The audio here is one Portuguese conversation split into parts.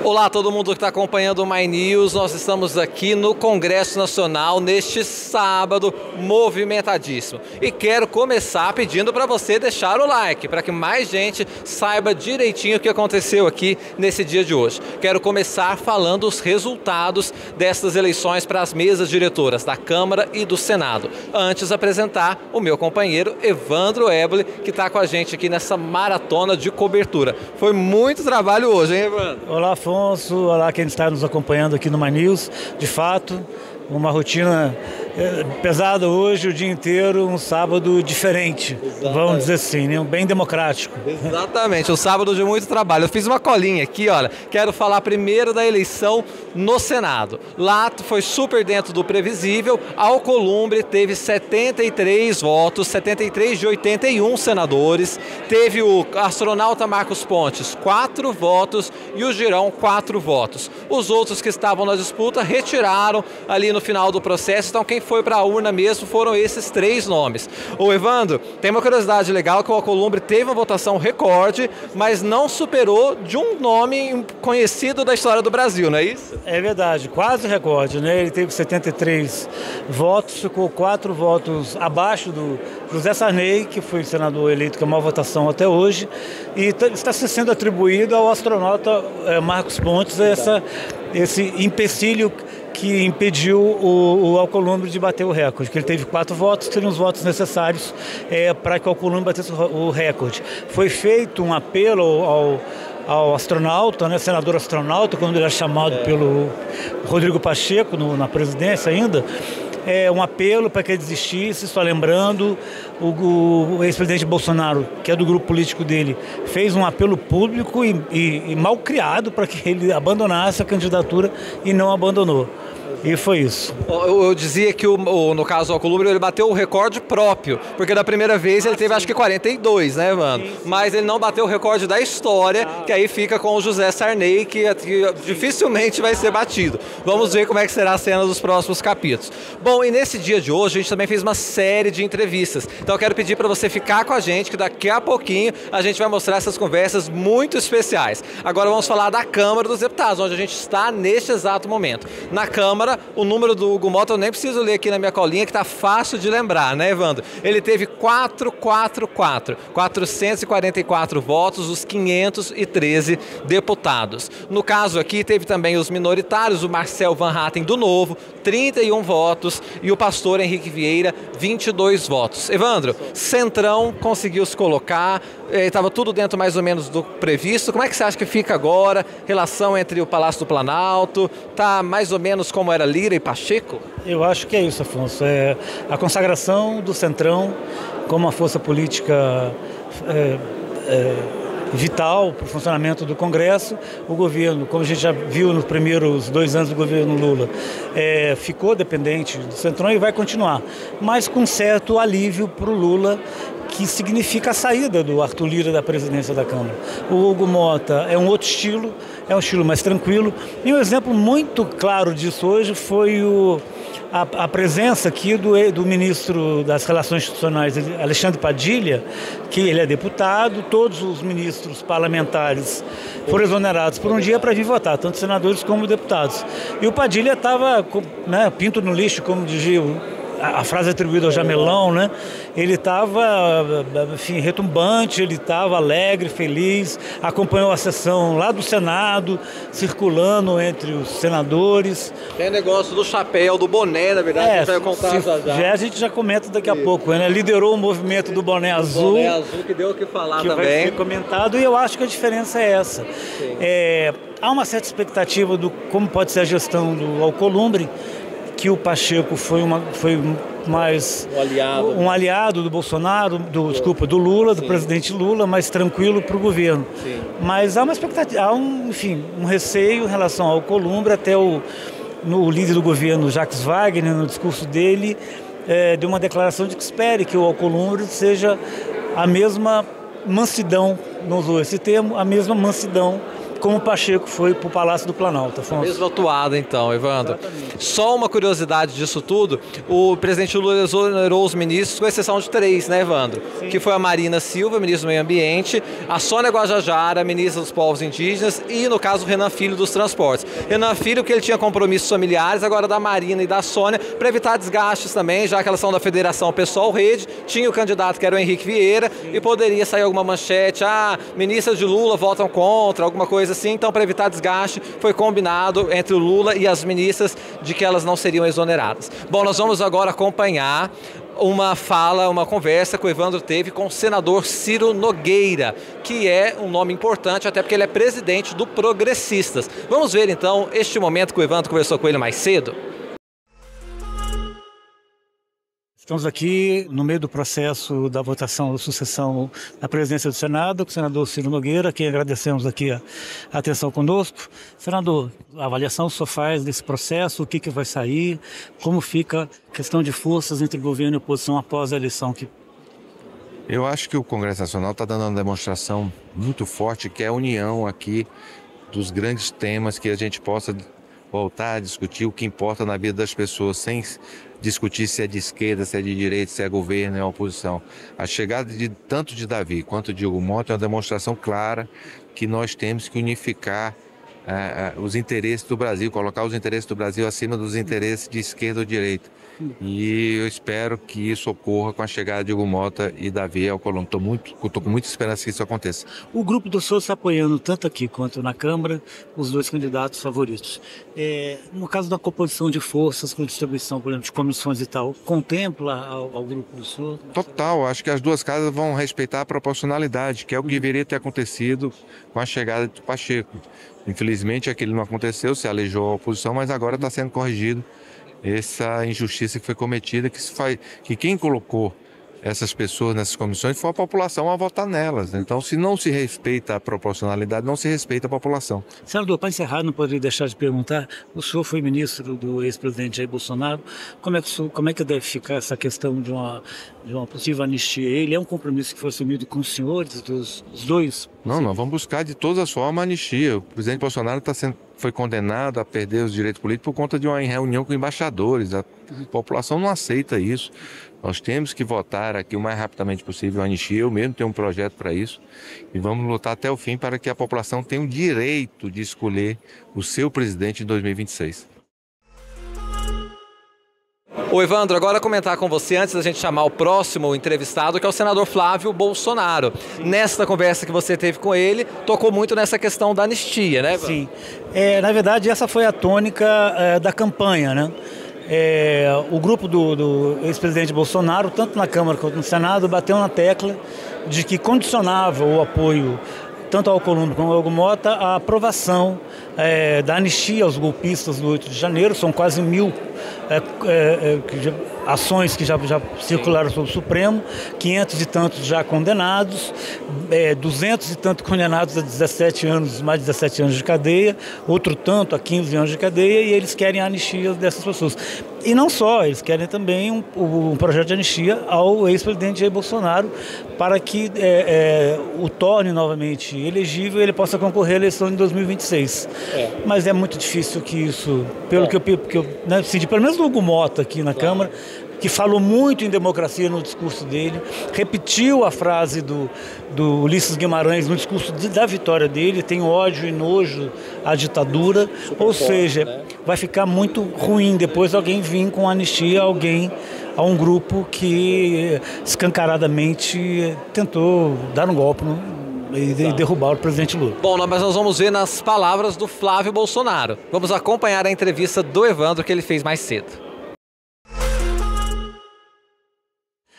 Olá, todo mundo que está acompanhando o My News. Nós estamos aqui no Congresso Nacional neste sábado movimentadíssimo. E quero começar pedindo para você deixar o like, para que mais gente saiba direitinho o que aconteceu aqui nesse dia de hoje. Quero começar falando os resultados dessas eleições para as mesas diretoras da Câmara e do Senado. Antes, apresentar o meu companheiro Evandro Eboli, que está com a gente aqui nessa maratona de cobertura. Foi muito trabalho hoje, hein, Evandro? Olá, Afonso. Olá, quem está nos acompanhando aqui no My News. De fato, uma rotina pesada hoje, o dia inteiro, um sábado diferente. Exatamente. Vamos dizer assim, né? Bem democrático. Exatamente, um sábado de muito trabalho. Eu fiz uma colinha aqui, olha, quero falar primeiro da eleição no Senado. Lá foi super dentro do previsível. Alcolumbre teve 73 votos, 73 de 81 senadores. Teve o astronauta Marcos Pontes, 4 votos, e o Girão, 4 votos. Os outros que estavam na disputa retiraram ali no final do processo, então quem foi para a urna mesmo foram esses 3 nomes. Ô Evandro, tem uma curiosidade legal que o Alcolumbre teve uma votação recorde, mas não superou de um nome conhecido da história do Brasil, não é isso? É verdade, quase recorde, né? Ele teve 73 votos, ficou 4 votos abaixo do José Sarney, que foi senador eleito com a maior votação até hoje, e está sendo atribuído ao astronauta Marcos Pontes esse empecilho que impediu o Alcolumbre de bater o recorde, que ele teve 4 votos, seriam os votos necessários para que o Alcolumbre batesse o recorde. Foi feito um apelo ao astronauta, né, senador astronauta, quando ele era chamado pelo Rodrigo Pacheco na presidência ainda, um apelo para que ele desistisse. Só lembrando, o ex-presidente Bolsonaro, que é do grupo político dele, fez um apelo público e mal criado para que ele abandonasse a candidatura e não abandonou. E foi isso. Eu dizia que, no caso do Alcolumbre, ele bateu o recorde próprio, porque da primeira vez ele teve acho que 42, né, mano? Sim. Mas ele não bateu o recorde da história, que aí fica com o José Sarney, que dificilmente vai ser batido. Vamos ver como é que será a cena dos próximos capítulos. Bom, e nesse dia de hoje a gente também fez uma série de entrevistas. Então eu quero pedir para você ficar com a gente, que daqui a pouquinho a gente vai mostrar essas conversas muito especiais. Agora vamos falar da Câmara dos Deputados, onde a gente está neste exato momento. Na Câmara, o número do Hugo Mota eu nem preciso ler aqui na minha colinha, que está fácil de lembrar, né, Evandro? Ele teve 444 votos, os 513 deputados. No caso aqui, teve também os minoritários, o Marcel Van Hatten do Novo, 31 votos, e o pastor Henrique Vieira, 22 votos. Evandro, Centrão conseguiu se colocar, estava tudo dentro mais ou menos do previsto. Como é que você acha que fica agora? Relação entre o Palácio do Planalto, está mais ou menos como era Lira e Pacheco? Eu acho que é isso, Afonso. A consagração do Centrão como uma força política vital para o funcionamento do Congresso. O governo, como a gente já viu nos primeiros 2 anos do governo Lula, ficou dependente do Centrão e vai continuar, mas com certo alívio para o Lula, que significa a saída do Arthur Lira da presidência da Câmara. O Hugo Mota é um outro estilo, é um estilo mais tranquilo, e um exemplo muito claro disso hoje foi a presença aqui do ministro das Relações Institucionais, Alexandre Padilha, que ele é deputado. Todos os ministros parlamentares foram exonerados por um dia para vir votar, tanto senadores como deputados. E o Padilha estava, né, pinto no lixo, como dizia a frase atribuída ao Jamelão, né? Ele estava, enfim, retumbante, ele estava alegre, feliz, acompanhou a sessão lá do Senado, circulando entre os senadores. Tem negócio do chapéu, do boné, na verdade, a gente vai contar já. A gente já comenta daqui a pouco, né? Liderou o movimento do boné azul. Boné azul, que deu o que falar que também. Vai ser comentado, e eu acho que a diferença é essa. Há uma certa expectativa do como pode ser a gestão do Alcolumbre, que o Pacheco foi mais um aliado do Bolsonaro, do Lula, do presidente Lula, mais tranquilo para o governo. Sim. Mas há uma expectativa, há um receio em relação ao Alcolumbre. Até no líder do governo, Jacques Wagner, no discurso dele, deu uma declaração de que espere que o Alcolumbre seja a mesma mansidão, não usou esse termo, a mesma mansidão como o Pacheco foi para o Palácio do Planalto. Mesma toada, então, Evandro. Exatamente. Só uma curiosidade disso tudo, o presidente Lula exonerou os ministros, com exceção de 3, né, Evandro? Sim. Que foi a Marina Silva, ministro do Meio Ambiente, a Sônia Guajajara, ministra dos Povos Indígenas, e, no caso, o Renan Filho dos Transportes. Renan Filho, que ele tinha compromissos familiares, agora da Marina e da Sônia, para evitar desgastes também, já que elas são da Federação Pessoal Rede, tinha o candidato que era o Henrique Vieira, e poderia sair alguma manchete, ministras de Lula votam contra, alguma coisa assim, então para evitar desgaste, foi combinado entre o Lula e as ministras de que elas não seriam exoneradas. Bom, nós vamos agora acompanhar uma conversa que o Evandro teve com o senador Ciro Nogueira, que é um nome importante, até porque ele é presidente do Progressistas. Vamos ver então este momento que o Evandro conversou com ele mais cedo. Estamos aqui no meio do processo da votação da sucessão da presidência do Senado, com o senador Ciro Nogueira, a quem agradecemos aqui a atenção conosco. Senador, a avaliação que o senhor faz desse processo, o que vai sair, como fica a questão de forças entre governo e oposição após a eleição? Eu acho que o Congresso Nacional está dando uma demonstração muito forte, que é a união aqui dos grandes temas, que a gente possa voltar a discutir o que importa na vida das pessoas, sem discutir se é de esquerda, se é de direita, se é governo, é oposição. A chegada tanto de Davi quanto de Hugo Mota é uma demonstração clara que nós temos que unificar os interesses do Brasil, colocar os interesses do Brasil acima dos interesses de esquerda ou direita. E eu espero que isso ocorra com a chegada de Hugo Mota e Davi Alcolumbre. Estou com muita esperança que isso aconteça. O grupo do senhor está apoiando tanto aqui quanto na Câmara os dois candidatos favoritos. No caso da composição de forças com distribuição, por exemplo, de comissões e tal, contempla ao grupo do senhor? Total, acho que as duas casas vão respeitar a proporcionalidade, que é o que deveria ter acontecido com a chegada do Pacheco. Infelizmente aquilo não aconteceu, se aleijou a oposição, mas agora está sendo corrigido essa injustiça que foi cometida, que quem colocou essas pessoas nessas comissões foi a população a votar nelas. Então, se não se respeita a proporcionalidade, não se respeita a população. Senador, para encerrar, não poderia deixar de perguntar, o senhor foi ministro do ex-presidente Jair Bolsonaro, como é que deve ficar essa questão de uma possível anistia? Ele é um compromisso que foi assumido com os senhores, dos dois? Não, nós vamos buscar de todas as formas a anistia. O presidente Bolsonaro foi condenado a perder os direitos políticos por conta de uma reunião com embaixadores. A população não aceita isso. Nós temos que votar aqui o mais rapidamente possível a anistia. Eu mesmo tenho um projeto para isso. E vamos lutar até o fim para que a população tenha o direito de escolher o seu presidente em 2026. Ô Evandro, agora comentar com você, antes da gente chamar o próximo entrevistado, que é o senador Flávio Bolsonaro. Nesta conversa que você teve com ele, tocou muito nessa questão da anistia, né, Evandro? Sim. Na verdade, essa foi a tônica da campanha, né? O grupo do ex-presidente Bolsonaro, tanto na Câmara quanto no Senado, bateu na tecla de que condicionava o apoio tanto ao Alcolumbre como ao Hugo Mota a aprovação da anistia aos golpistas do 8 de janeiro. São quase 1000 ações que já circularam sobre o Supremo, 500 e tantos já condenados, 200 e tantos condenados a 17 anos, mais de 17 anos de cadeia, outro tanto a 15 anos de cadeia, e eles querem a anistia dessas pessoas. E não só, eles querem também um projeto de anistia ao ex-presidente Jair Bolsonaro, para que o torne novamente elegível e ele possa concorrer à eleição em 2026. Mas é muito difícil que isso, pelo que eu decidi, pelo menos do Hugo Mota aqui na Câmara, que falou muito em democracia no discurso dele, repetiu a frase do Ulisses Guimarães no discurso da vitória dele, tem ódio e nojo à ditadura, ou seja, vai ficar muito ruim depois alguém vir com anistia a um grupo que escancaradamente tentou dar um golpe e derrubar o presidente Lula. Bom, mas nós vamos ver nas palavras do Flávio Bolsonaro. Vamos acompanhar a entrevista do Evandro que ele fez mais cedo.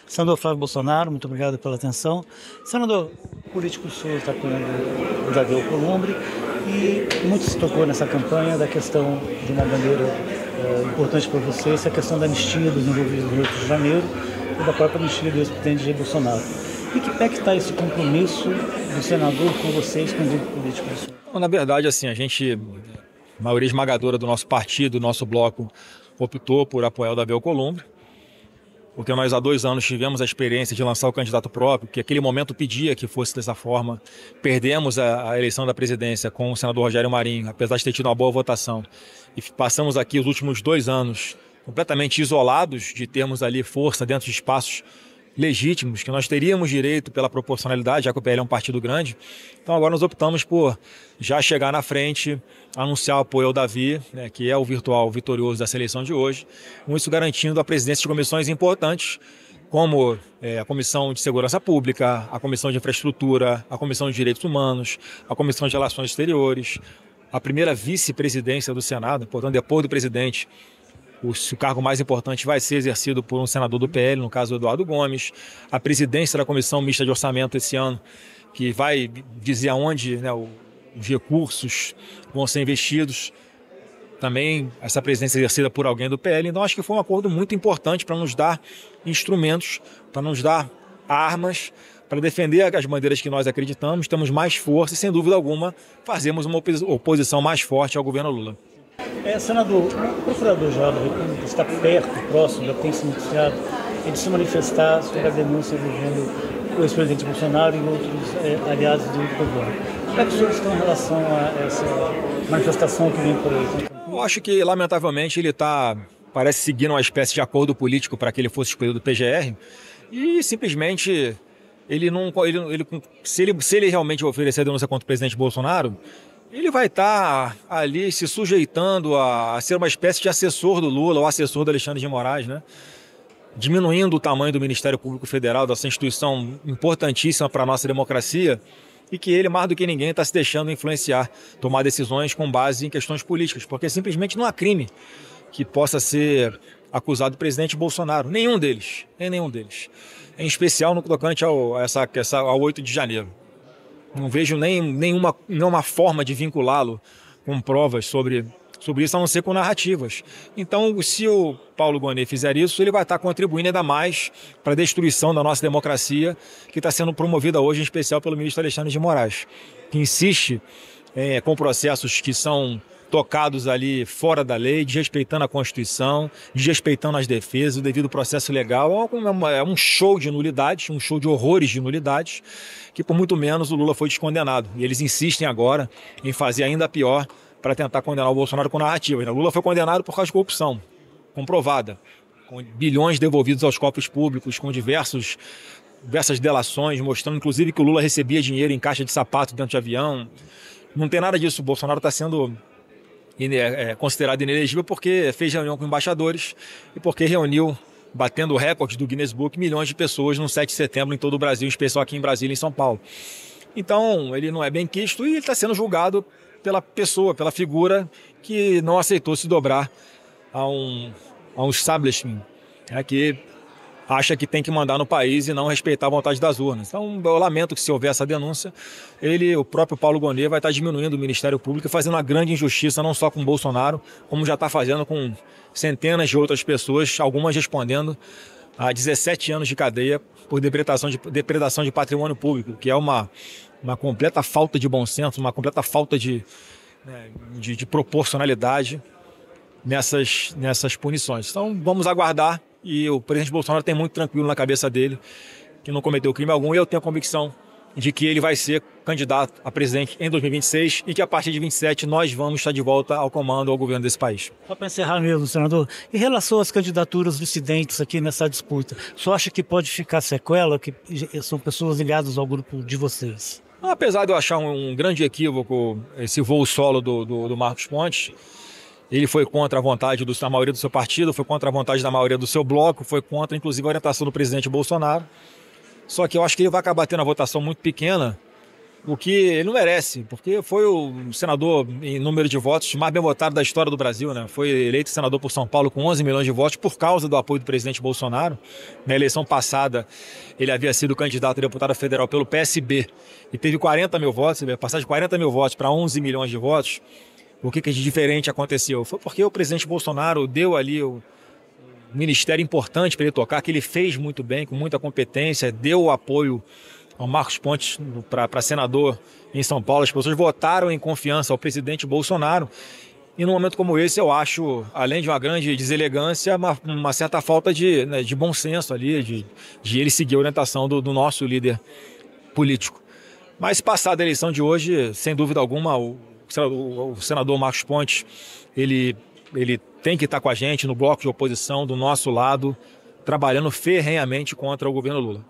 Senador Flávio Bolsonaro, muito obrigado pela atenção. Senador, o político senhor está apoiando o Davi Alcolumbre e muito se tocou nessa campanha da questão de uma bandeira importante para você, essa questão da anistia dos envolvidos no 8 de janeiro e da própria anistia do ex-presidente Jair Bolsonaro. E que pé que está esse compromisso do senador com vocês, com o grupo político do senhor? Na verdade, assim, a maioria esmagadora do nosso partido, do nosso bloco, optou por apoiar o Davi Alcolumbre. porque nós há 2 anos tivemos a experiência de lançar o candidato próprio, que aquele momento pedia que fosse dessa forma. Perdemos a eleição da presidência com o senador Rogério Marinho, apesar de ter tido uma boa votação. E passamos aqui os últimos 2 anos completamente isolados de termos ali força dentro de espaços legítimos, que nós teríamos direito pela proporcionalidade, já que o PL é um partido grande. Então agora nós optamos por já chegar na frente, anunciar o apoio ao Davi, né, que é o virtual vitorioso dessa eleição de hoje, com isso garantindo a presidência de comissões importantes, como a Comissão de Segurança Pública, a Comissão de Infraestrutura, a Comissão de Direitos Humanos, a Comissão de Relações Exteriores, a primeira vice-presidência do Senado, portanto, depois do presidente, o cargo mais importante vai ser exercido por um senador do PL, no caso Eduardo Gomes, a presidência da Comissão Mista de Orçamento esse ano, que vai dizer aonde, né, os recursos vão ser investidos, também essa presidência exercida por alguém do PL. Então acho que foi um acordo muito importante para nos dar instrumentos, para nos dar armas, para defender as bandeiras que nós acreditamos, temos mais força e, sem dúvida alguma, fazemos uma oposição mais forte ao governo Lula. Senador, o Procurador-Geral da República está perto, próximo, já tem se noticiado, de se manifestar sobre a denúncia envolvendo o ex-presidente Bolsonaro e outros aliados do governo. Como é que os senhores estão em relação a essa manifestação que vem por aí? Eu acho que, lamentavelmente, ele parece seguir uma espécie de acordo político para que ele fosse escolhido do PGR e, simplesmente, se ele realmente oferecer a denúncia contra o presidente Bolsonaro, ele vai estar ali se sujeitando a ser uma espécie de assessor do Lula, ou assessor do Alexandre de Moraes, né? Diminuindo o tamanho do Ministério Público Federal, dessa instituição importantíssima para a nossa democracia, e que ele, mais do que ninguém, está se deixando influenciar, tomar decisões com base em questões políticas, porque simplesmente não há crime que possa ser acusado do presidente Bolsonaro, nenhum deles, em especial no tocante ao 8 de janeiro. Não vejo nenhuma forma de vinculá-lo com provas sobre isso, a não ser com narrativas. Então, se o Paulo Gonet fizer isso, ele vai estar contribuindo ainda mais para a destruição da nossa democracia, que está sendo promovida hoje, em especial pelo ministro Alexandre de Moraes, que insiste com processos que são tocados ali fora da lei, desrespeitando a Constituição, desrespeitando as defesas, o devido processo legal. É um show de nulidades, um show de horrores de nulidades, que por muito menos o Lula foi descondenado. E eles insistem agora em fazer ainda pior para tentar condenar o Bolsonaro com narrativa. O Lula foi condenado por causa de corrupção, comprovada, com bilhões devolvidos aos cofres públicos, com diversas delações, mostrando inclusive que o Lula recebia dinheiro em caixa de sapato dentro de avião. Não tem nada disso. O Bolsonaro está sendo considerado inelegível porque fez reunião com embaixadores e porque reuniu, batendo o recorde do Guinness Book, milhões de pessoas no 7 de setembro em todo o Brasil, em especial aqui em Brasília e em São Paulo. Então, ele não é bem quisto e ele está sendo julgado pela pessoa, pela figura que não aceitou se dobrar a um establishment, que acha que tem que mandar no país e não respeitar a vontade das urnas. Então, eu lamento que, se houver essa denúncia, o próprio Paulo Gonet vai estar diminuindo o Ministério Público e fazendo uma grande injustiça, não só com o Bolsonaro, como já está fazendo com centenas de outras pessoas, algumas respondendo a 17 anos de cadeia por depredação de patrimônio público, que é uma completa falta de bom senso, uma completa falta de proporcionalidade nessas punições. Então, vamos aguardar. E o presidente Bolsonaro tem muito tranquilo na cabeça dele que não cometeu crime algum, e eu tenho a convicção de que ele vai ser candidato a presidente em 2026 e que a partir de 2027 nós vamos estar de volta ao comando, ao governo desse país. Só para encerrar mesmo, senador, em relação às candidaturas dissidentes aqui nessa disputa, o senhor acha que pode ficar sequela, que são pessoas ligadas ao grupo de vocês? Apesar de eu achar um grande equívoco esse voo solo do Marcos Pontes, ele foi contra a vontade da maioria do seu partido, foi contra a vontade da maioria do seu bloco, foi contra, inclusive, a orientação do presidente Bolsonaro. Só que eu acho que ele vai acabar tendo uma votação muito pequena, o que ele não merece, porque foi o senador em número de votos mais bem votado da história do Brasil, né? Foi eleito senador por São Paulo com 11 milhões de votos por causa do apoio do presidente Bolsonaro. Na eleição passada, ele havia sido candidato a deputado federal pelo PSB e teve 40 mil votos, passar de 40 mil votos para 11 milhões de votos. O que de diferente aconteceu? Foi porque o presidente Bolsonaro deu ali o ministério importante para ele tocar, que ele fez muito bem, com muita competência, deu o apoio ao Marcos Pontes para senador em São Paulo. As pessoas votaram em confiança ao presidente Bolsonaro E num momento como esse, eu acho, além de uma grande deselegância, uma certa falta de, né, de bom senso ali, de ele seguir a orientação do nosso líder político. Mas passada a eleição de hoje, sem dúvida alguma, o senador Marcos Pontes, ele tem que estar com a gente no bloco de oposição, do nosso lado, trabalhando ferrenhamente contra o governo Lula.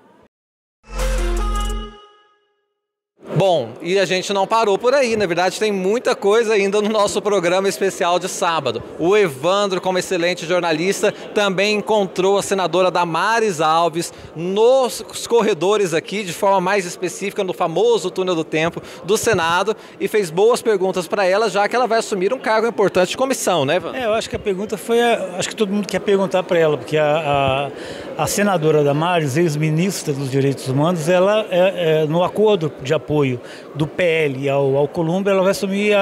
Bom, e a gente não parou por aí, na verdade tem muita coisa ainda no nosso programa especial de sábado. O Evandro, como excelente jornalista, também encontrou a senadora Damares Alves nos corredores aqui, de forma mais específica, no famoso túnel do tempo do Senado, e fez boas perguntas para ela, já que ela vai assumir um cargo importante de comissão, né, Evandro? Eu acho que a pergunta foi, acho que todo mundo quer perguntar para ela, porque a senadora Damares, ex-ministra dos Direitos Humanos, ela no acordo de apoio do PL ao Columbre, ela vai assumir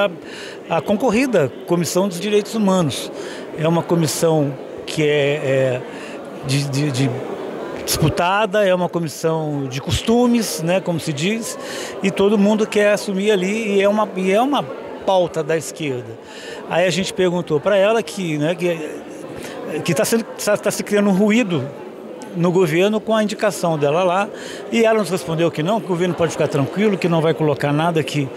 a concorrida Comissão dos Direitos Humanos. É uma comissão que é disputada, é uma comissão de costumes, né, como se diz, e todo mundo quer assumir ali, e é uma pauta da esquerda. Aí a gente perguntou para ela que está se criando um ruído no governo com a indicação dela lá, e ela nos respondeu que não, que o governo pode ficar tranquilo, que não vai colocar nada que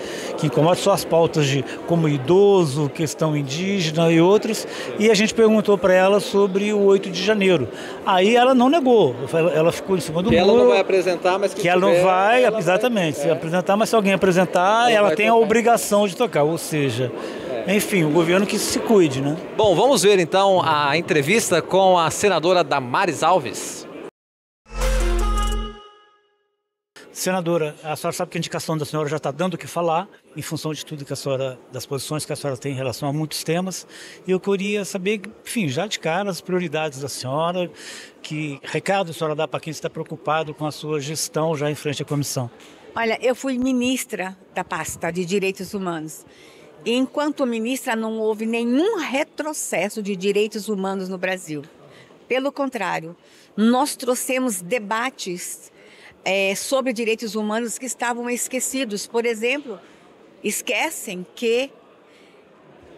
incomode, só as pautas como idoso, questão indígena e outros, e a gente perguntou para ela sobre o 8 de janeiro. Aí ela não negou, ela ficou em cima do muro. Que ela não vai apresentar, mas que ela não vai, exatamente, se apresentar, mas se alguém apresentar, ela tem a obrigação de tocar, ou seja... Enfim, o governo que se cuide, né? Bom, vamos ver então a entrevista com a senadora Damares Alves. Senadora, a senhora sabe que a indicação da senhora já está dando o que falar, em função de tudo que a senhora, das posições que a senhora tem em relação a muitos temas. E eu queria saber, enfim, já de cara, as prioridades da senhora, que recado a senhora dá para quem está preocupado com a sua gestão já em frente à comissão. Olha, eu fui ministra da pasta de Direitos Humanos. E enquanto ministra, não houve nenhum retrocesso de direitos humanos no Brasil. Pelo contrário, nós trouxemos debates sobre direitos humanos que estavam esquecidos. Por exemplo, esquecem que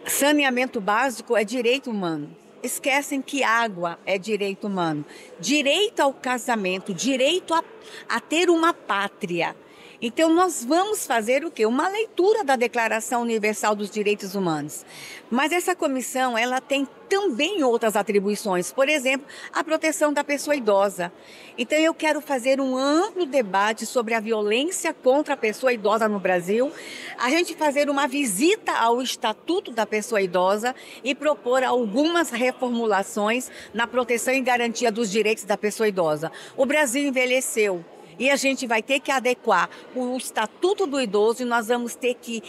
saneamento básico é direito humano. Esquecem que água é direito humano. Direito ao casamento, direito a ter uma pátria. Então, nós vamos fazer o quê? Uma leitura da Declaração Universal dos Direitos Humanos. Mas essa comissão, ela tem também outras atribuições. Por exemplo, a proteção da pessoa idosa. Então, eu quero fazer um amplo debate sobre a violência contra a pessoa idosa no Brasil. A gente fazer uma visita ao Estatuto da Pessoa Idosa e propor algumas reformulações na proteção e garantia dos direitos da pessoa idosa. O Brasil envelheceu. E a gente vai ter que adequar o Estatuto do Idoso e nós vamos ter que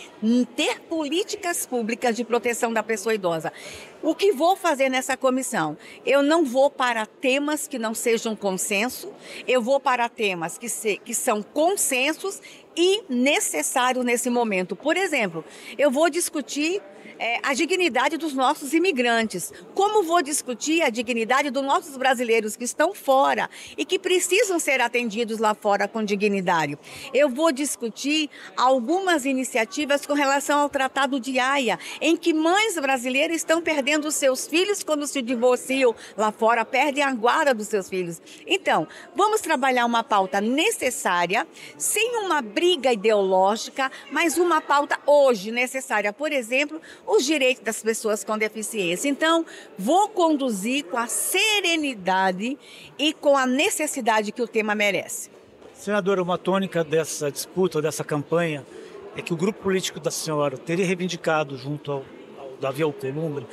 ter políticas públicas de proteção da pessoa idosa. O que vou fazer nessa comissão? Eu não vou para temas que não sejam consenso, eu vou para temas que são consensos e necessários nesse momento. Por exemplo, eu vou discutir a dignidade dos nossos imigrantes. Como vou discutir a dignidade dos nossos brasileiros que estão fora e que precisam ser atendidos lá fora com dignidade? Eu vou discutir algumas iniciativas com relação ao Tratado de Haia, em que mães brasileiras estão perdendo seus filhos quando se divorciam lá fora, perdem a guarda dos seus filhos. Então, vamos trabalhar uma pauta necessária, sem uma briga ideológica, mas uma pauta hoje necessária. Por exemplo, os direitos das pessoas com deficiência. Então, vou conduzir com a serenidade e com a necessidade que o tema merece. Senadora, uma tônica dessa disputa, dessa campanha, é que o grupo político da senhora teria reivindicado, junto ao Davi Alcolumbre,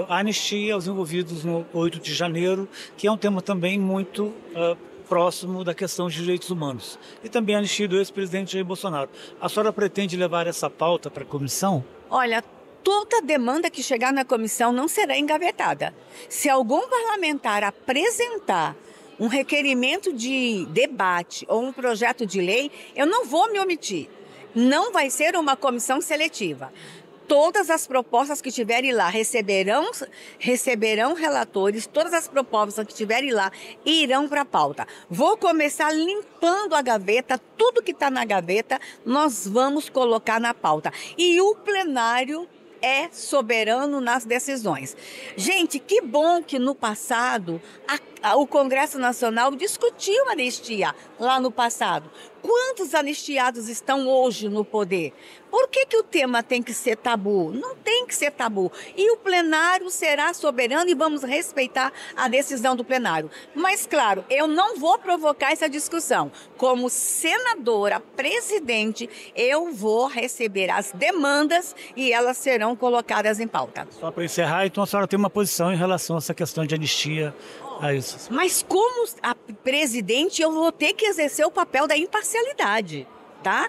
a anistia aos envolvidos no 8 de janeiro, que é um tema também muito próximo da questão de direitos humanos. E também a anistia do ex-presidente Jair Bolsonaro. A senhora pretende levar essa pauta para a comissão? Olha, toda demanda que chegar na comissão não será engavetada. Se algum parlamentar apresentar um requerimento de debate ou um projeto de lei, eu não vou me omitir. Não vai ser uma comissão seletiva. Todas as propostas que estiverem lá receberão relatores, todas as propostas que estiverem lá irão para a pauta. Vou começar limpando a gaveta, tudo que está na gaveta nós vamos colocar na pauta. E o plenário é soberano nas decisões. Gente, que bom que no passado o Congresso Nacional discutiu anistia lá no passado. Quantos anistiados estão hoje no poder? Por que o tema tem que ser tabu? Não tem que ser tabu. E o plenário será soberano e vamos respeitar a decisão do plenário. Mas, claro, eu não vou provocar essa discussão. Como senadora, presidente, eu vou receber as demandas e elas serão colocadas em pauta. Só para encerrar, então a senhora tem uma posição em relação a essa questão de anistia a isso. Mas como a presidente, eu vou ter que exercer o papel da imparcialidade. Tá?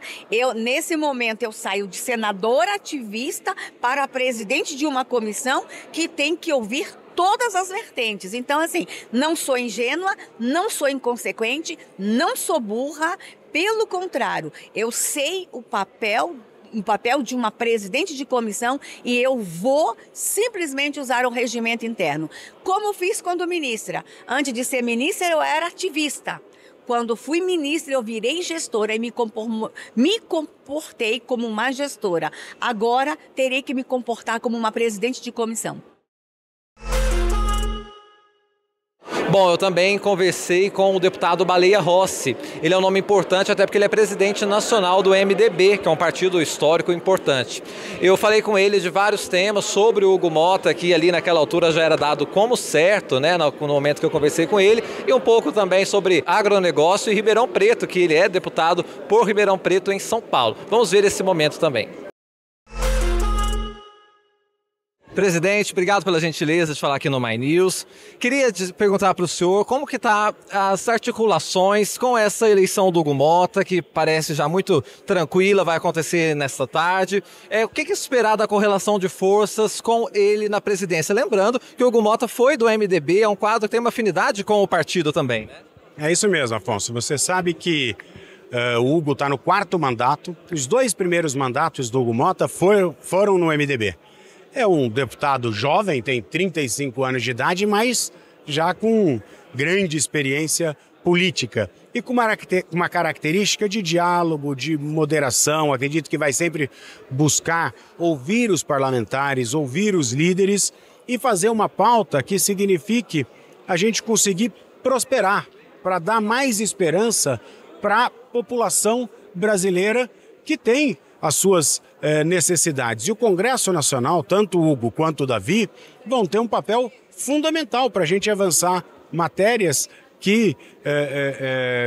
Nesse momento eu saio de senadora ativista para presidente de uma comissão que tem que ouvir todas as vertentes. Então, assim, não sou ingênua, não sou inconsequente, não sou burra, pelo contrário, eu sei o papel de uma presidente de comissão e eu vou simplesmente usar o regimento interno. Como fiz quando ministra. Antes de ser ministra, eu era ativista. Quando fui ministra, eu virei gestora e me comportei como uma gestora. Agora, terei que me comportar como uma presidente de comissão. Bom, eu também conversei com o deputado Baleia Rossi. Ele é um nome importante até porque ele é presidente nacional do MDB, que é um partido histórico importante. Eu falei com ele de vários temas sobre o Hugo Motta, que ali naquela altura já era dado como certo, né, no momento que eu conversei com ele, e um pouco também sobre agronegócio e Ribeirão Preto, que ele é deputado por Ribeirão Preto em São Paulo. Vamos ver esse momento também. Presidente, obrigado pela gentileza de falar aqui no My News. Queria perguntar para o senhor como que está as articulações com essa eleição do Hugo Motta, que parece já muito tranquila, vai acontecer nesta tarde. O que esperar da correlação de forças com ele na presidência? Lembrando que o Hugo Motta foi do MDB, é um quadro que tem uma afinidade com o partido também, né? É isso mesmo, Afonso. Você sabe que o Hugo está no 4º mandato. Os 2 primeiros mandatos do Hugo Motta foram no MDB. É um deputado jovem, tem 35 anos de idade, mas já com grande experiência política e com uma característica de diálogo, de moderação. Acredito que vai sempre buscar ouvir os parlamentares, ouvir os líderes e fazer uma pauta que signifique a gente conseguir prosperar, para dar mais esperança para a população brasileira que tem as suas necessidades. E o Congresso Nacional, tanto o Hugo quanto o Davi, vão ter um papel fundamental para a gente avançar matérias que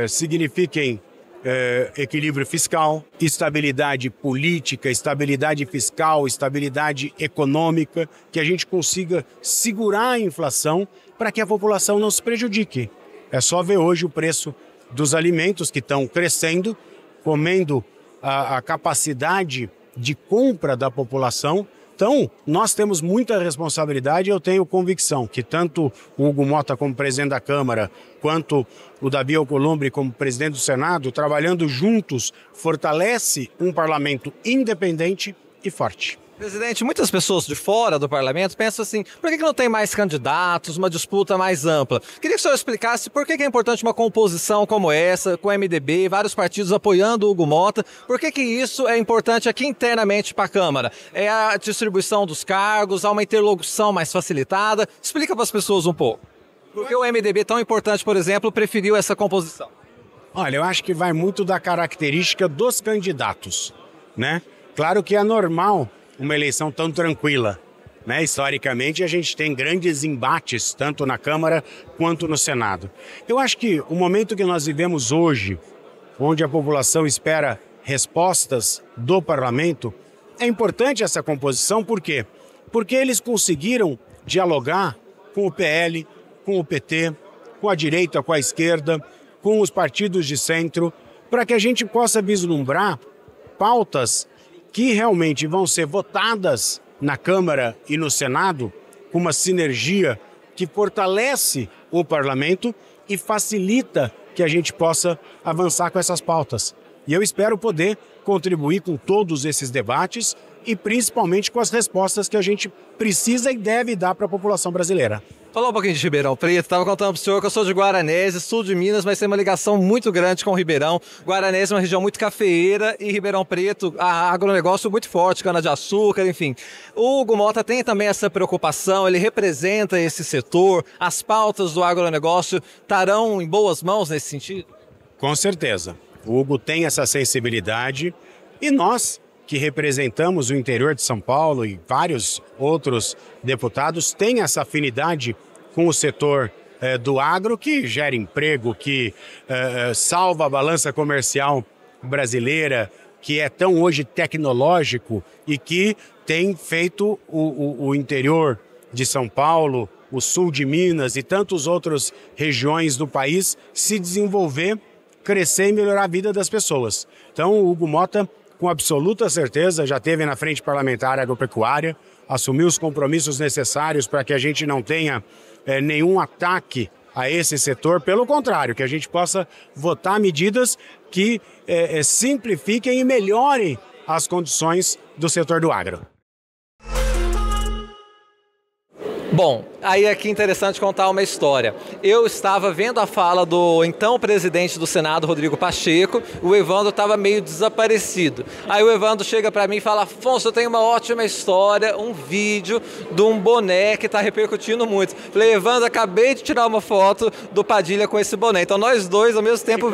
signifiquem equilíbrio fiscal, estabilidade política, estabilidade fiscal, estabilidade econômica, que a gente consiga segurar a inflação para que a população não se prejudique. É só ver hoje o preço dos alimentos que estão crescendo, comendo a capacidade de compra da população. Então, nós temos muita responsabilidade e eu tenho convicção que tanto o Hugo Motta como presidente da Câmara, quanto o Davi Alcolumbre como presidente do Senado, trabalhando juntos, fortalece um parlamento independente e forte. Presidente, muitas pessoas de fora do parlamento pensam assim, por que não tem mais candidatos, uma disputa mais ampla? Queria que o senhor explicasse por que é importante uma composição como essa, com o MDB, vários partidos apoiando o Hugo Motta, por que isso é importante aqui internamente para a Câmara? É a distribuição dos cargos, há uma interlocução mais facilitada? Explica para as pessoas um pouco. Por que o MDB, tão importante, por exemplo, preferiu essa composição? Olha, eu acho que vai muito da característica dos candidatos, né? Claro que é normal uma eleição tão tranquila, né? Historicamente, a gente tem grandes embates, tanto na Câmara quanto no Senado. Eu acho que o momento que nós vivemos hoje, onde a população espera respostas do parlamento, é importante essa composição, por quê? Porque eles conseguiram dialogar com o PL, com o PT, com a direita, com a esquerda, com os partidos de centro, para que a gente possa vislumbrar pautas que realmente vão ser votadas na Câmara e no Senado com uma sinergia que fortalece o parlamento e facilita que a gente possa avançar com essas pautas. E eu espero poder contribuir com todos esses debates e principalmente com as respostas que a gente precisa e deve dar para a população brasileira. Falou um pouquinho de Ribeirão Preto, estava contando para o senhor que eu sou de Guaranese, sul de Minas, mas tem uma ligação muito grande com o Ribeirão. Guaranese é uma região muito cafeeira e Ribeirão Preto, agronegócio muito forte, cana-de-açúcar, enfim. O Hugo Motta tem também essa preocupação, ele representa esse setor, as pautas do agronegócio estarão em boas mãos nesse sentido? Com certeza. O Hugo tem essa sensibilidade e nós, que representamos o interior de São Paulo e vários outros deputados, têm essa afinidade com o setor do agro, que gera emprego, que salva a balança comercial brasileira, que é tão hoje tecnológico e que tem feito o interior de São Paulo, o sul de Minas e tantas outras regiões do país se desenvolver, crescer e melhorar a vida das pessoas. Então, o Hugo Motta, com absoluta certeza, já esteve na frente parlamentar agropecuária, assumiu os compromissos necessários para que a gente não tenha nenhum ataque a esse setor, pelo contrário, que a gente possa votar medidas que simplifiquem e melhorem as condições do setor do agro. Bom, aí aqui é interessante contar uma história. Eu estava vendo a fala do então presidente do Senado, Rodrigo Pacheco, o Evandro estava meio desaparecido. Aí o Evandro chega para mim e fala: Afonso, eu tenho uma ótima história, um vídeo de um boné que está repercutindo muito. Falei: Evandro, acabei de tirar uma foto do Padilha com esse boné. Então nós dois, ao mesmo tempo,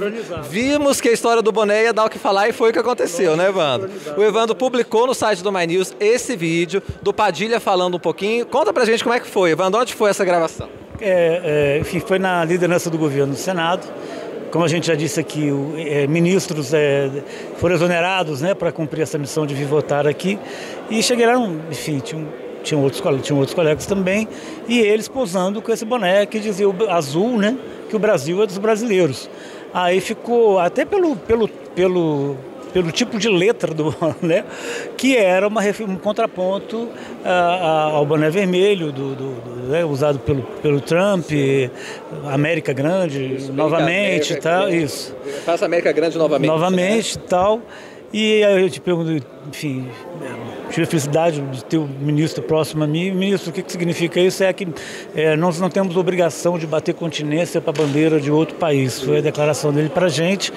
vimos que a história do boné ia dar o que falar e foi o que aconteceu, né, Evandro? O Evandro publicou no site do My News esse vídeo do Padilha falando um pouquinho. Conta pra gente como é que foi, Evandro, onde foi essa gravação? Enfim, foi na liderança do governo do Senado. Como a gente já disse aqui, ministros foram exonerados, né, para cumprir essa missão de vir votar aqui. E chegaram, enfim, tinham outros colegas também, e eles posando com esse boné que dizia azul, né, que o Brasil é dos brasileiros. Aí ficou, até pelo tipo de letra do boné, que era um contraponto ao boné vermelho usado pelo Trump, América Grande, novamente e tal, isso. Faça América Grande novamente. Novamente e tal. E aí eu te pergunto, enfim, tive a felicidade de ter o ministro próximo a mim. Ministro, o que significa isso? É que nós não temos obrigação de bater continência para a bandeira de outro país. Foi a declaração dele para a gente.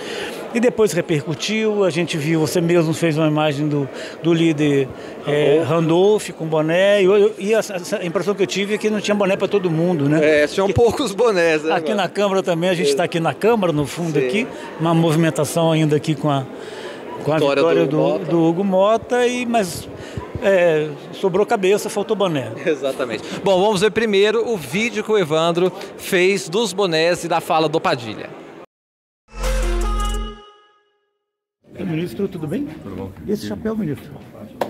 E depois repercutiu, a gente viu, você mesmo fez uma imagem do líder Randolph com boné, e a impressão que eu tive é que não tinha boné para todo mundo, né? Tinham poucos bonés, né? Aqui na Câmara também, a gente está aqui na Câmara, no fundo aqui, uma movimentação ainda aqui com a vitória do Hugo Motta, mas sobrou cabeça, faltou boné. Exatamente. Bom, vamos ver primeiro o vídeo que o Evandro fez dos bonés e da fala do Padilha. Ministro, tudo bem? Tudo bom. E esse chapéu, ministro?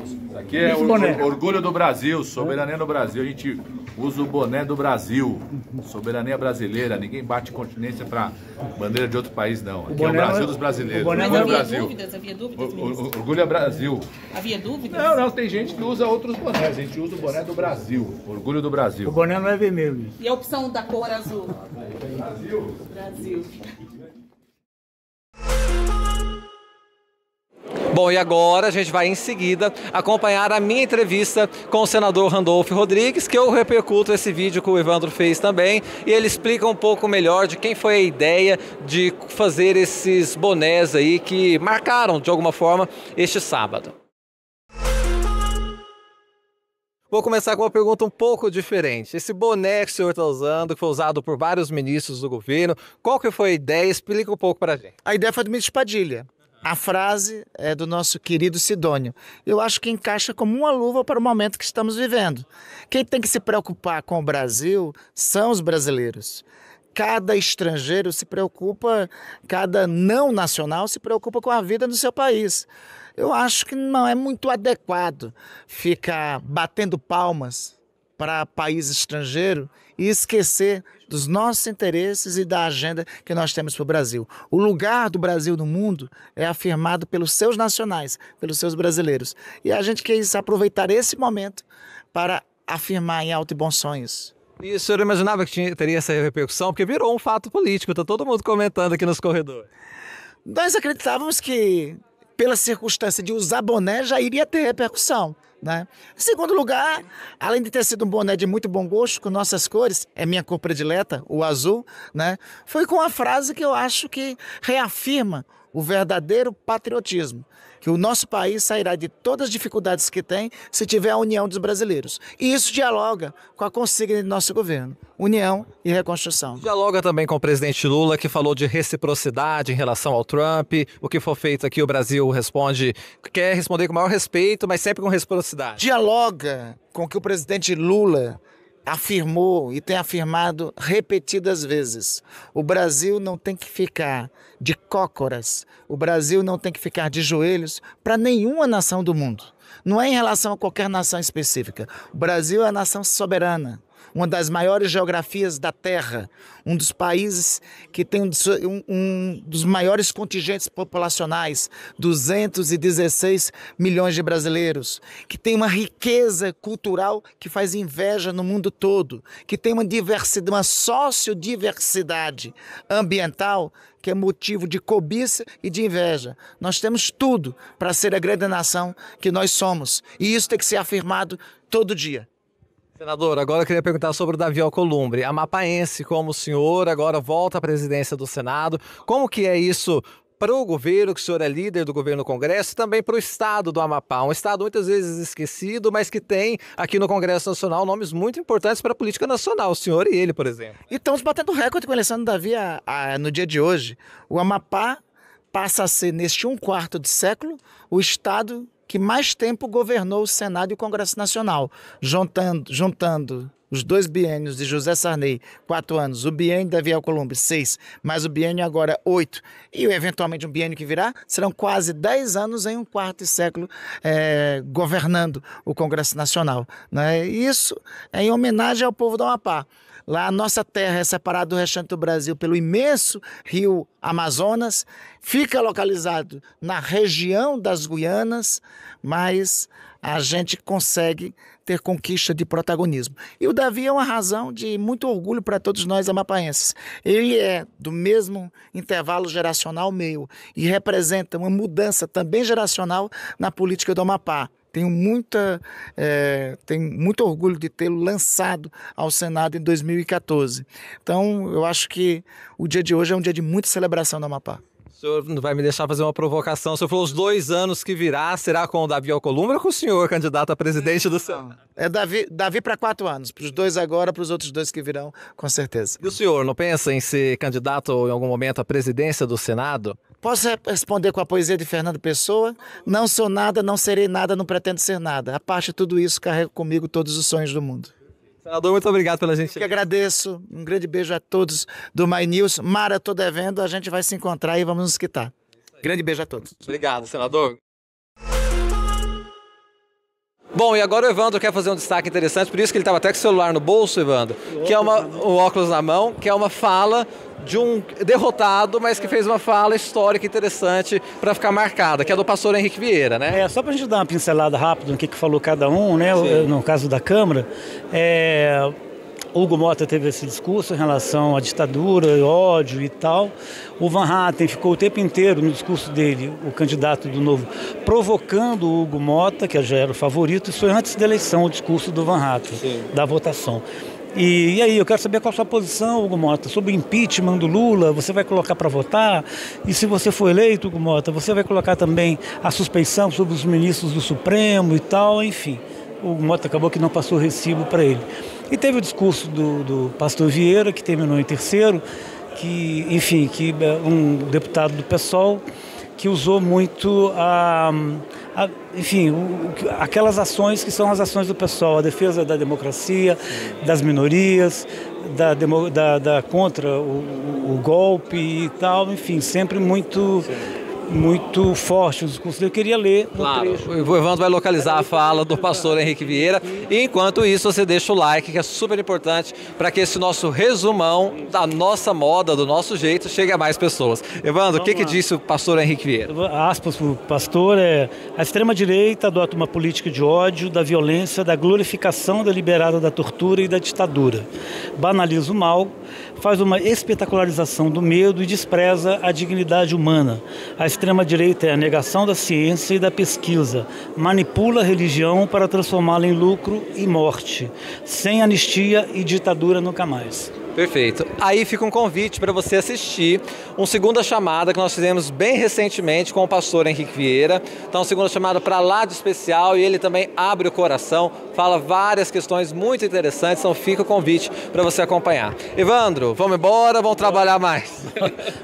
Isso aqui é orgulho do Brasil, soberania no Brasil. A gente usa o boné do Brasil, soberania brasileira. Ninguém bate continência para bandeira de outro país, não. Aqui é o Brasil dos brasileiros. Mas orgulho havia Brasil. Havia dúvidas, ministro? Orgulho é Brasil. Havia dúvidas? Não, tem gente que usa outros bonés. A gente usa o boné do Brasil, orgulho do Brasil. O boné não é vermelho, ministro. E a opção da cor azul? Brasil. Brasil. Bom, e agora a gente vai em seguida acompanhar a minha entrevista com o senador Randolph Rodrigues, que eu repercuto esse vídeo que o Evandro fez também, e ele explica um pouco melhor de quem foi a ideia de fazer esses bonés aí que marcaram de alguma forma este sábado. Vou começar com uma pergunta um pouco diferente. Esse boné que o senhor está usando, que foi usado por vários ministros do governo, qual que foi a ideia? Explica um pouco para a gente. A ideia foi do ministro Padilha. A frase é do nosso querido Sidônio. Eu acho que encaixa como uma luva para o momento que estamos vivendo. Quem tem que se preocupar com o Brasil são os brasileiros. Cada estrangeiro se preocupa, cada não nacional se preocupa com a vida do seu país. Eu acho que não é muito adequado ficar batendo palmas para país estrangeiro e esquecer dos nossos interesses e da agenda que nós temos para o Brasil. O lugar do Brasil no mundo é afirmado pelos seus nacionais, pelos seus brasileiros. E a gente quis aproveitar esse momento para afirmar em alto e bons sonhos. E o senhor imaginava que teria essa repercussão? Porque virou um fato político, está todo mundo comentando aqui nos corredores. Nós acreditávamos que, pela circunstância de usar boné, já iria ter repercussão, né? Em segundo lugar, além de ter sido um boné de muito bom gosto, com nossas cores, é minha cor predileta, o azul, né? Foi com a frase que eu acho que reafirma o verdadeiro patriotismo, que o nosso país sairá de todas as dificuldades que tem se tiver a união dos brasileiros. E isso dialoga com a consigna do nosso governo, união e reconstrução. Dialoga também com o presidente Lula, que falou de reciprocidade em relação ao Trump. O que for feito aqui, o Brasil responde, quer responder com o maior respeito, mas sempre com reciprocidade. Dialoga com o que o presidente Lula afirmou e tem afirmado repetidas vezes. O Brasil não tem que ficar de cócoras, o Brasil não tem que ficar de joelhos para nenhuma nação do mundo. Não é em relação a qualquer nação específica. O Brasil é a nação soberana, uma das maiores geografias da Terra, um dos países que tem um dos maiores contingentes populacionais, 216 milhões de brasileiros, que tem uma riqueza cultural que faz inveja no mundo todo, que tem uma sociodiversidade ambiental que é motivo de cobiça e de inveja. Nós temos tudo para ser a grande nação que nós somos, e isso tem que ser afirmado todo dia. Senador, agora eu queria perguntar sobre o Davi Alcolumbre, amapaense como o senhor, agora volta à presidência do Senado. Como que é isso para o governo, que o senhor é líder do governo no Congresso, e também para o estado do Amapá, um estado muitas vezes esquecido, mas que tem aqui no Congresso Nacional nomes muito importantes para a política nacional, o senhor e ele, por exemplo. E estamos batendo recorde com a eleição do Davi no dia de hoje. O Amapá passa a ser, neste 1/4 de século, o estado que mais tempo governou o Senado e o Congresso Nacional, juntando os 2 biênios de José Sarney, 4 anos, o biênio de Davi Alcolumbre, 6, mais o biênio agora 8, e eventualmente um biênio que virá, serão quase 10 anos em 1/4 de século governando o Congresso Nacional, né? Isso é em homenagem ao povo do Amapá. Lá a nossa terra é separada do restante do Brasil pelo imenso rio Amazonas, fica localizado na região das Guianas, mas a gente consegue ter conquista de protagonismo. E o Davi é uma razão de muito orgulho para todos nós amapaenses. Ele é do mesmo intervalo geracional meu e representa uma mudança também geracional na política do Amapá. Tenho muito orgulho de tê-lo lançado ao Senado em 2014. Então, eu acho que o dia de hoje é um dia de muita celebração no Amapá. O senhor não vai me deixar fazer uma provocação. O senhor falou os 2 anos que virá, será com o Davi Alcolumbre ou com o senhor, candidato a presidente do Senado? É Davi para 4 anos, para os 2 agora, para os outros 2 que virão, com certeza. E o senhor não pensa em ser candidato em algum momento à presidência do Senado? Posso responder com a poesia de Fernando Pessoa? Não sou nada, não serei nada, não pretendo ser nada. A parte de tudo isso, carrego comigo todos os sonhos do mundo. Senador, muito obrigado pela gente. Eu que agradeço. Um grande beijo a todos do My News. Mara, tô devendo, a gente vai se encontrar e vamos nos quitar. Grande beijo a todos. Obrigado, senador. Bom, e agora o Evandro quer fazer um destaque interessante, por isso que ele estava até com o celular no bolso, Evandro, que é o óculos na mão, que é uma fala de um derrotado, mas que fez uma fala histórica interessante para ficar marcada, que é do pastor Henrique Vieira, né? Só para a gente dar uma pincelada rápida no que falou cada um, né? No caso da Câmara, Hugo Mota teve esse discurso em relação à ditadura, ódio e tal. O Van Hatten ficou o tempo inteiro no discurso dele, o candidato do Novo, provocando o Hugo Mota, que já era o favorito. Isso foi antes da eleição, o discurso do Van Hatten, da votação. E aí, eu quero saber qual a sua posição, Hugo Mota, sobre o impeachment do Lula. Você vai colocar para votar? E se você for eleito, Hugo Mota, você vai colocar também a suspeição sobre os ministros do Supremo e tal, enfim. O Hugo Mota acabou que não passou recibo para ele. E teve o discurso do pastor Vieira, que terminou em terceiro, que um deputado do PSOL, que usou muito aquelas ações que são as ações do PSOL, a defesa da democracia, das minorias, contra o golpe e tal, enfim, sempre muito muito forte o discurso dele. Eu queria ler um Claro, trecho. o Evandro vai localizar a fala do pastor Henrique Vieira. E enquanto isso, você deixa o like, que é super importante para que esse nosso resumão da nossa moda, do nosso jeito, chegue a mais pessoas. Evandro, o que disse o pastor Henrique Vieira? Aspas para o pastor, a extrema-direita adota uma política de ódio, da violência, da glorificação deliberada da tortura e da ditadura. Banaliza o mal, faz uma espetacularização do medo e despreza a dignidade humana. A extrema-direita é a negação da ciência e da pesquisa, manipula a religião para transformá-la em lucro e morte, sem anistia e ditadura nunca mais. Perfeito. Aí fica um convite para você assistir uma segunda chamada que nós fizemos bem recentemente com o pastor Henrique Vieira. Então, segunda chamada para lá de especial, e ele também abre o coração, fala várias questões muito interessantes, então fica o convite para você acompanhar. Evandro, vamos embora, vamos trabalhar mais?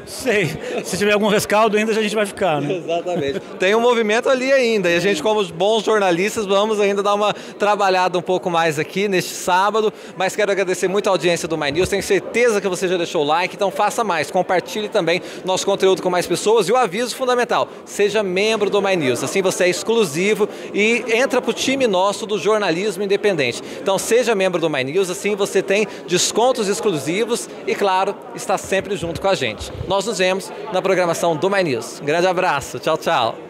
Sei, se tiver algum rescaldo ainda a gente vai ficar, né? Exatamente. Tem um movimento ali ainda, e a gente, como bons jornalistas, vamos ainda dar uma trabalhada um pouco mais aqui neste sábado, mas quero agradecer muito a audiência do My News. Tenho certeza que você já deixou o like, então faça mais, compartilhe também nosso conteúdo com mais pessoas, e o aviso fundamental, seja membro do My News, assim você é exclusivo e entra para o time nosso do jornalismo independente. Então seja membro do My News, assim você tem descontos exclusivos e, claro, está sempre junto com a gente. Nós nos vemos na programação do My News. Um grande abraço, tchau, tchau.